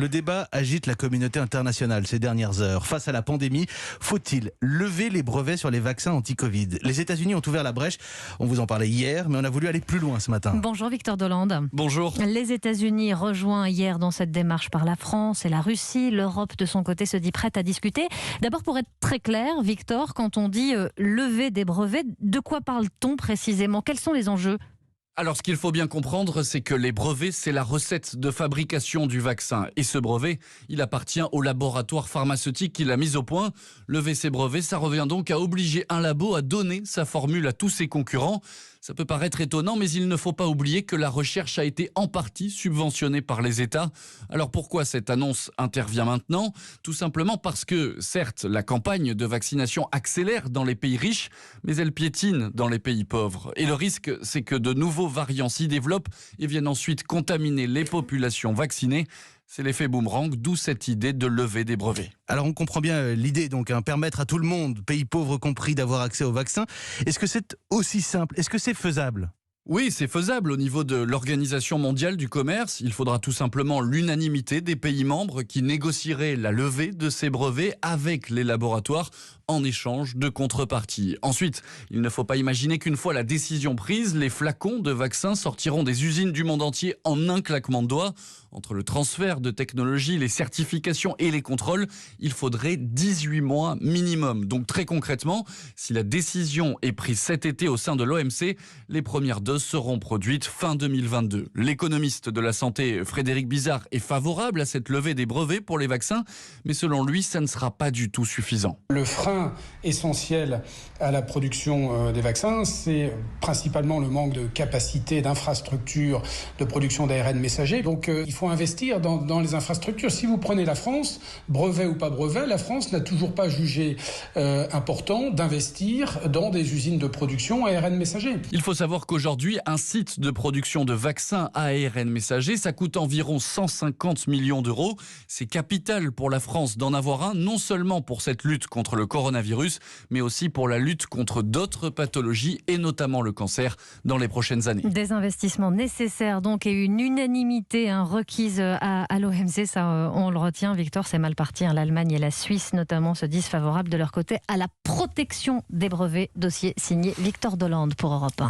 Le débat agite la communauté internationale ces dernières heures. Face à la pandémie, faut-il lever les brevets sur les vaccins anti-Covid ? Les États-Unis ont ouvert la brèche. On vous en parlait hier, mais on a voulu aller plus loin ce matin. Bonjour Victor Dolande. Bonjour. Les États-Unis rejoints hier dans cette démarche par la France et la Russie. L'Europe, de son côté, se dit prête à discuter. D'abord, pour être très clair, Victor, quand on dit lever des brevets, de quoi parle-t-on précisément ? Quels sont les enjeux ? Alors, ce qu'il faut bien comprendre, c'est que les brevets, c'est la recette de fabrication du vaccin. Et ce brevet, il appartient au laboratoire pharmaceutique qui l'a mis au point. Lever ces brevets, ça revient donc à obliger un labo à donner sa formule à tous ses concurrents. Ça peut paraître étonnant, mais il ne faut pas oublier que la recherche a été en partie subventionnée par les États. Alors pourquoi cette annonce intervient maintenant ? Tout simplement parce que, certes, la campagne de vaccination accélère dans les pays riches, mais elle piétine dans les pays pauvres. Et le risque, c'est que de nouveaux variants s'y développent et viennent ensuite contaminer les populations vaccinées. C'est l'effet boomerang, d'où cette idée de lever des brevets. Alors on comprend bien l'idée, donc, permettre à tout le monde, pays pauvres compris, d'avoir accès au vaccin. Est-ce que c'est aussi simple ? Est-ce que c'est faisable ? Oui, c'est faisable au niveau de l'Organisation mondiale du commerce. Il faudra tout simplement l'unanimité des pays membres qui négocieraient la levée de ces brevets avec les laboratoires en échange de contreparties. Ensuite, il ne faut pas imaginer qu'une fois la décision prise, les flacons de vaccins sortiront des usines du monde entier en un claquement de doigts. Entre le transfert de technologie, les certifications et les contrôles, il faudrait 18 mois minimum. Donc très concrètement, si la décision est prise cet été au sein de l'OMC, les premières doses seront produites fin 2022. L'économiste de la santé, Frédéric Bizard, est favorable à cette levée des brevets pour les vaccins, mais selon lui, ça ne sera pas du tout suffisant. Le frein essentiel à la production des vaccins, c'est principalement le manque de capacité, d'infrastructures de production d'ARN messager. Donc il faut investir dans les infrastructures. Si vous prenez la France, brevet ou pas brevet, la France n'a toujours pas jugé important d'investir dans des usines de production ARN messager. Il faut savoir qu'aujourd'hui, un site de production de vaccins ARN messager, ça coûte environ 150 millions d'euros. C'est capital pour la France d'en avoir un, non seulement pour cette lutte contre le coronavirus, mais aussi pour la lutte contre d'autres pathologies et notamment le cancer dans les prochaines années. Des investissements nécessaires donc et une unanimité requise à l'OMC, ça on le retient Victor, c'est mal parti. L'Allemagne et la Suisse notamment se disent favorables de leur côté à la protection des brevets. Dossier signé Victor Dolande pour Europe 1.